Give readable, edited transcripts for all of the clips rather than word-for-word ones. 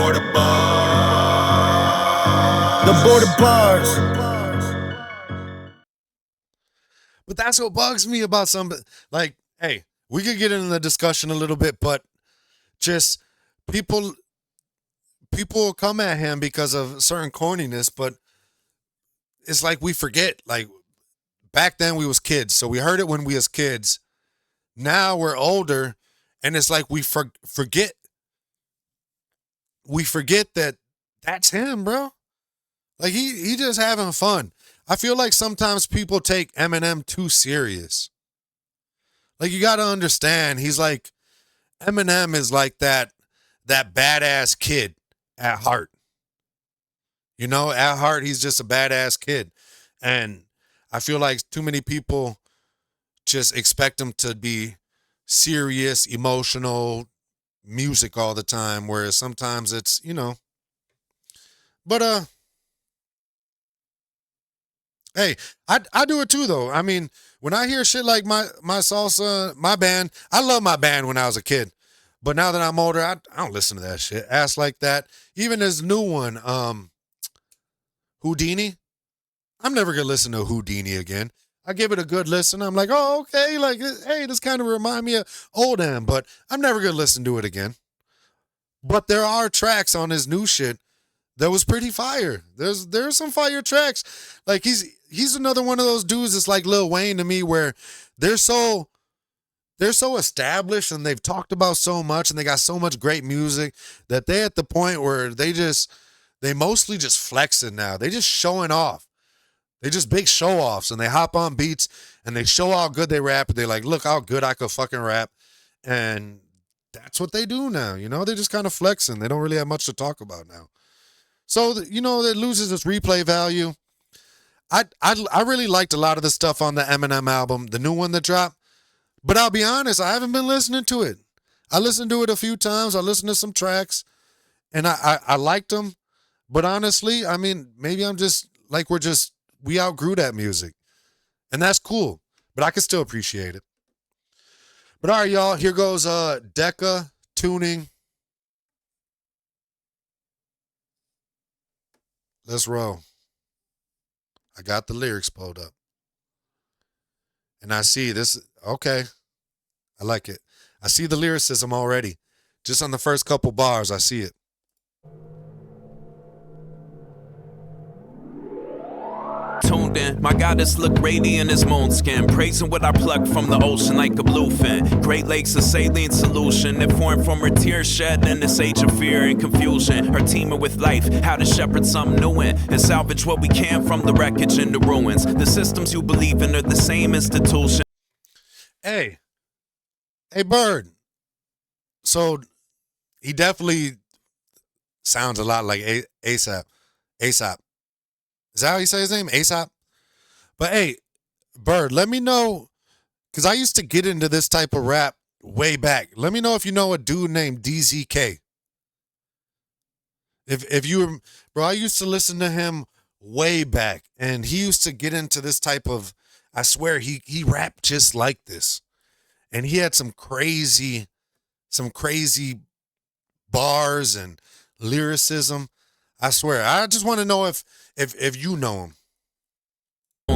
border bars. The border bars. But that's what bugs me about some, like, hey, we could get into the discussion a little bit, but just people will come at him because of certain corniness, but it's like we forget, like, back then we was kids, so we heard it when we was kids. Now we're older, and it's like we forget. We forget that that's him, bro. Like, he just having fun. I feel like sometimes people take Eminem too serious. Like, you got to understand, he's like, Eminem is like that badass kid at heart. You know, at heart, he's just a badass kid. And I feel like too many people just expect him to be serious, emotional music all the time, whereas sometimes it's, you know. But, hey, I do it too, though. I mean, when I hear shit like my salsa, my band, I love my band when I was a kid. But now that I'm older, I don't listen to that shit. Ass Like That. Even this new one, Houdini. I'm never going to listen to Houdini again. I give it a good listen. I'm like, oh, okay. Like, hey, this kind of remind me of old M, but I'm never going to listen to it again. But there are tracks on his new shit that was pretty fire. There's some fire tracks. Like, he's another one of those dudes that's like Lil Wayne to me, where they're so established and they've talked about so much and they got so much great music that they at the point where they mostly just flexing now. They just showing off. They just big show offs, and they hop on beats and they show how good they rap. And they like, look how good I could fucking rap. And that's what they do now. You know, they just kind of flexing. They don't really have much to talk about now. So, you know, it loses its replay value. I really liked a lot of the stuff on the Eminem album, the new one that dropped. But I'll be honest, I haven't been listening to it. I listened to it a few times. I listened to some tracks, and I liked them. But honestly, I mean, maybe I'm just like, we outgrew that music. And that's cool. But I can still appreciate it. But all right, y'all, here goes Deca tuning. Let's roll. I got the lyrics pulled up. And I see this. Okay. I like it. I see the lyricism already. Just on the first couple bars, I see it. Tuned in, my goddess look radiant as moon skin, praising what I plucked from the ocean like a bluefin. Great Lakes, a saline solution that formed from her tears shed in this age of fear and confusion. Her teaming with life, how to shepherd something new in and salvage what we can from the wreckage and the ruins. The systems you believe in are the same institution. Hey, Bird. So he definitely sounds a lot like ASAP. Is that how you say his name? ASAP? But hey, Bird, let me know, because I used to get into this type of rap way back. Let me know if you know a dude named DZK. If you were, bro, I used to listen to him way back, and he used to get into this type of, I swear, he rapped just like this. And he had some crazy bars and lyricism. I swear. I just want to know if you know him.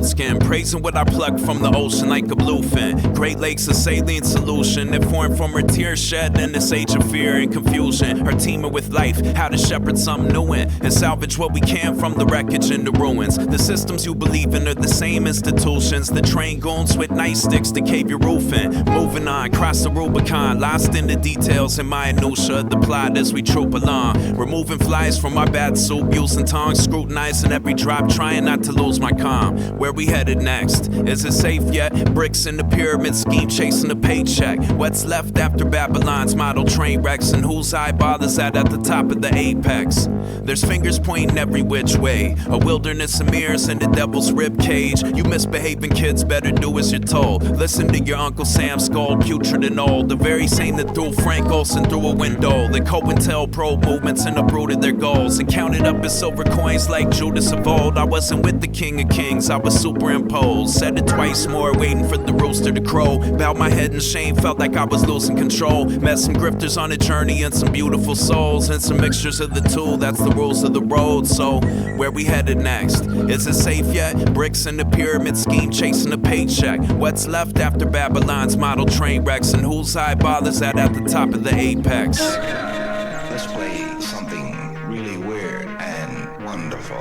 Skin, praising what I plucked from the ocean like a bluefin. Great Lakes, a saline solution that formed from her tears shed in this age of fear and confusion. Her teaming with life, how to shepherd something new in and salvage what we can from the wreckage and the ruins. The systems you believe in are the same institutions that train goons with nightsticks to cave your roof in. Moving on, cross the Rubicon, lost in the details and minutia, the plot as we troop along. Removing flies from my bat soup, using tongs, scrutinizing every drop, trying not to lose my calm. Where we headed next? Is it safe yet? Bricks in the pyramid scheme, chasing a paycheck. What's left after Babylon's model train wrecks? And whose eyeball is that at the top of the apex? There's fingers pointing every which way. A wilderness of mirrors in the devil's rib cage. You misbehaving kids better do as you're told. Listen to your Uncle Sam skull, putrid and old. The very same that threw Frank Olsen through a window. The COINTELPRO movements and uprooted their goals. And counted up as silver coins like Judas of old. I wasn't with the King of Kings, I was was superimposed. Said it twice more, waiting for the rooster to crow. Bowed my head in shame, felt like I was losing control. Met some grifters on a journey and some beautiful souls. And some mixtures of the two, that's the rules of the road. So, where we headed next? Is it safe yet? Bricks in the pyramid scheme, chasing a paycheck. What's left after Babylon's model train wrecks? And whose eyeball is that at the top of the apex? Let's play something really weird and wonderful.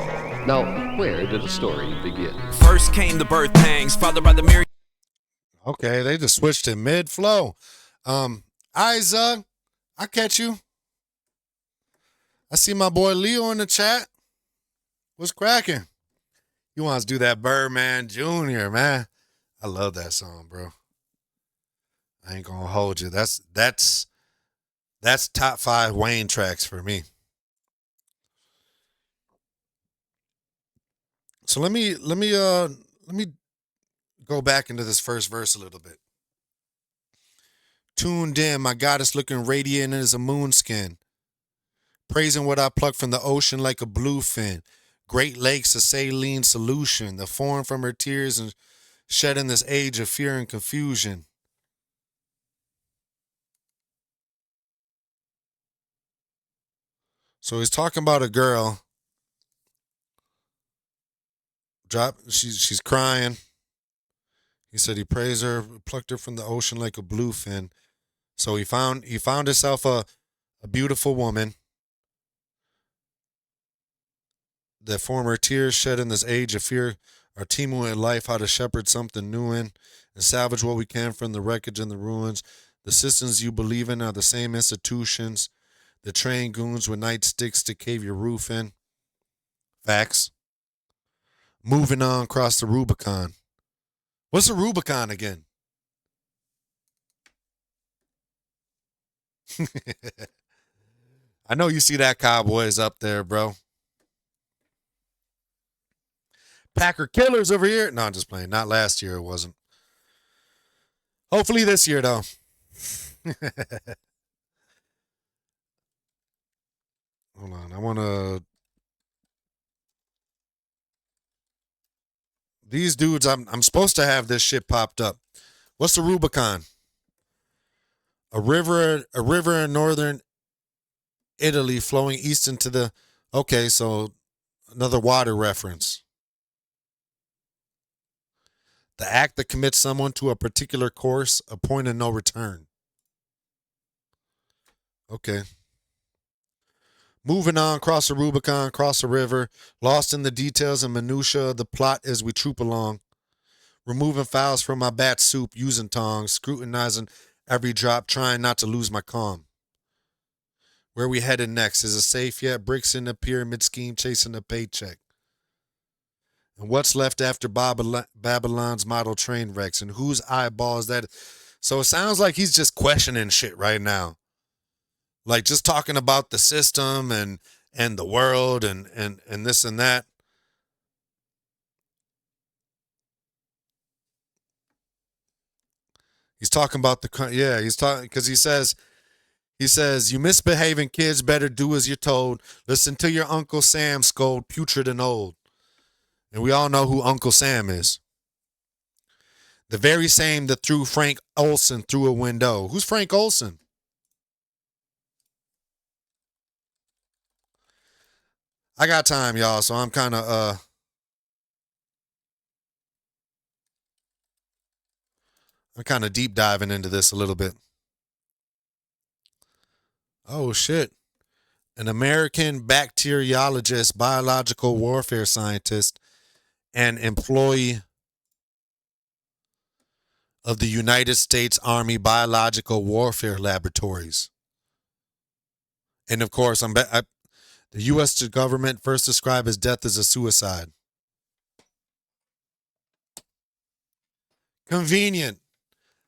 Now, where did the story begin? First came the birth pangs, followed by the myriad. Okay, they just switched in mid-flow. Zug, I catch you. I see my boy Leo in the chat. What's cracking? He wants to do that Birdman Jr., man. I love that song, bro. I ain't gonna hold you. That's top 5 Wayne tracks for me. So let me go back into this first verse a little bit. Tuned in, my goddess looking radiant as a moonskin. Praising what I plucked from the ocean like a bluefin. Great lakes, a saline solution, the form from her tears and shed in this age of fear and confusion. So he's talking about a girl. She's crying. He said he praised her, plucked her from the ocean like a bluefin. So he found himself a beautiful woman. The former tears shed in this age of fear are teeming with life, how to shepherd something new in and salvage what we can from the wreckage and the ruins. The systems you believe in are the same institutions. The trained goons with nightsticks to cave your roof in. Facts. Moving on across the Rubicon. What's the Rubicon again? I know you see that Cowboys up there, bro. Packer Killers over here. No, I'm just playing. Not last year, it wasn't. Hopefully this year, though. Hold on. I want to... These dudes, I'm supposed to have this shit popped up. What's the Rubicon? A river in northern Italy flowing east into the... Okay, so another water reference. The act that commits someone to a particular course, a point of no return. Okay. Moving on, cross the Rubicon, cross the river, lost in the details and minutiae of the plot as we troop along. Removing files from my bat soup, using tongs, scrutinizing every drop, trying not to lose my calm. Where we headed next? Is it safe yet? Bricks in the pyramid scheme, chasing a paycheck. And what's left after Babylon's model train wrecks? And whose eyeballs that? So it sounds like he's just questioning shit right now. Like just talking about the system and the world and this and that. He's talking about he's talking because he says, you misbehaving kids better do as you're told. Listen to your Uncle Sam scold, putrid and old. And we all know who Uncle Sam is. The very same that threw Frank Olson through a window. Who's Frank Olson? I got time, y'all, so I'm kind of deep diving into this a little bit. Oh shit. An American bacteriologist, biological warfare scientist, and employee of the United States Army Biological Warfare Laboratories. And of course, the U.S. government first described his death as a suicide. Convenient.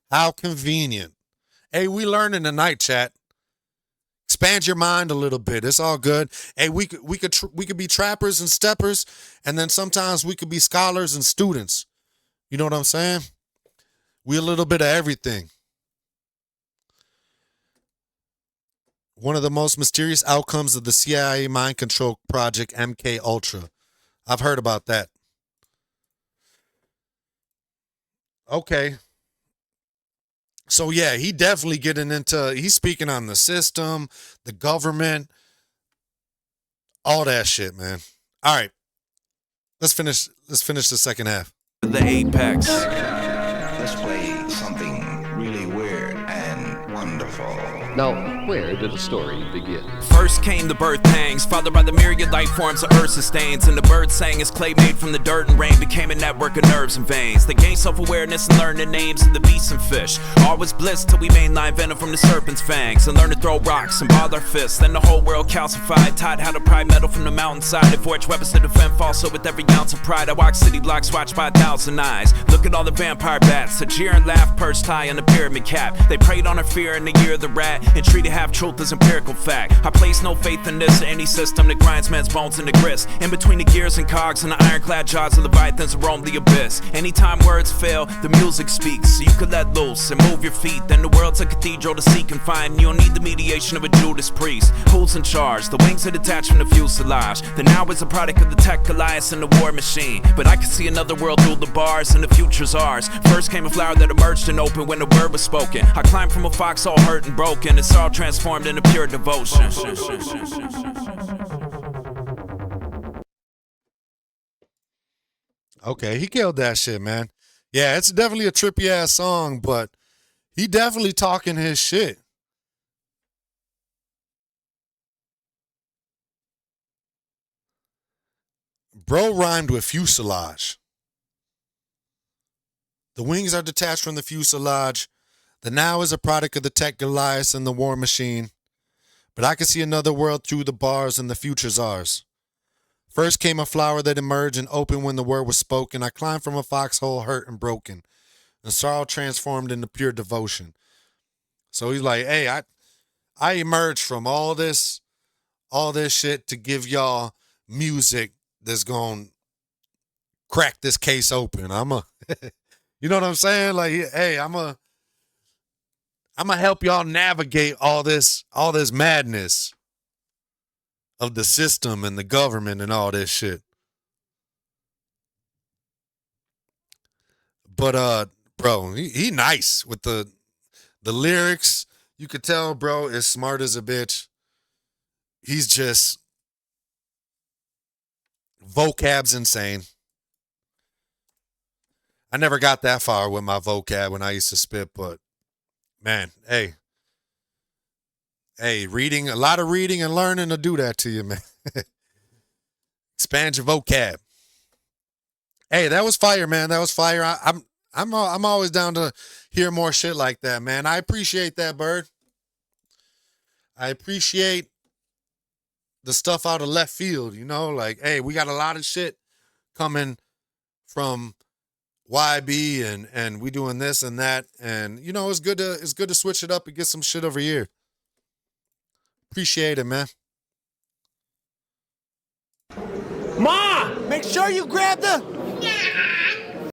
How convenient. Hey, we learning tonight, chat. Expand your mind a little bit. It's all good. Hey, we could be trappers and steppers, and then sometimes we could be scholars and students. You know what I'm saying? We a little bit of everything. One of the most mysterious outcomes of the CIA mind control project MK Ultra. I've heard about that. Okay. So yeah, he definitely he's speaking on the system, the government, all that shit, man. All right. Let's finish the second half. The apex. Let's play something really weird and wonderful. Now, where did the story begin? First came the birth pangs, followed by the myriad life forms the earth sustains. And the bird sang as clay made from the dirt and rain became a network of nerves and veins. They gained self-awareness and learned the names of the beasts and fish. All was bliss till we mainline venom from the serpent's fangs and learned to throw rocks and ball our fists. Then the whole world calcified, taught how to pry metal from the mountainside and forge weapons to defend false. So with every ounce of pride, I walk city blocks watched by 1,000 eyes. Look at all the vampire bats, a jeer and laugh perched high on the pyramid cap. They preyed on our fear in the year of the rat and treated half-truth as empirical fact. I place no faith in this or any system that grinds man's bones into grist. In between the gears and cogs and the ironclad jaws of leviathans roam the abyss. Anytime words fail, the music speaks. So you could let loose and move your feet. Then the world's a cathedral to seek and find. You don't need the mediation of a Judas priest. Who's in charge? The wings are detached from the fuselage. The now is a product of the tech alliance and the war machine. But I can see another world through the bars and the future's ours. First came a flower that emerged and opened when the word was spoken. I climbed from a fox all hurt and broken. It's all transformed into pure devotion. Okay, he killed that shit, man. Yeah, it's definitely a trippy ass song, but he definitely talking his shit. Bro rhymed with fuselage. The wings are detached from the fuselage. The now is a product of the tech Goliath and the war machine. But I can see another world through the bars and the future's ours. First came a flower that emerged and opened when the word was spoken. I climbed from a foxhole hurt and broken. And sorrow transformed into pure devotion. So he's like, hey, I emerged from all this shit to give y'all music that's gonna crack this case open. You know what I'm saying? Like, hey, I'm gonna help y'all navigate all this madness of the system and the government and all this shit. But bro, he nice with the lyrics. You could tell, bro, is smart as a bitch. He's just vocab's insane. I never got that far with my vocab when I used to spit, but man, hey, reading, a lot of reading and learning to do that to you, man. Expand your vocab. Hey, that was fire, man. That was fire. I'm always down to hear more shit like that, man. I appreciate that, Bird. I appreciate the stuff out of left field, you know, like, hey, we got a lot of shit coming from YB and we doing this and that, and you know, it's good to switch it up and get some shit over here. Appreciate it, man. Ma, make sure you grab the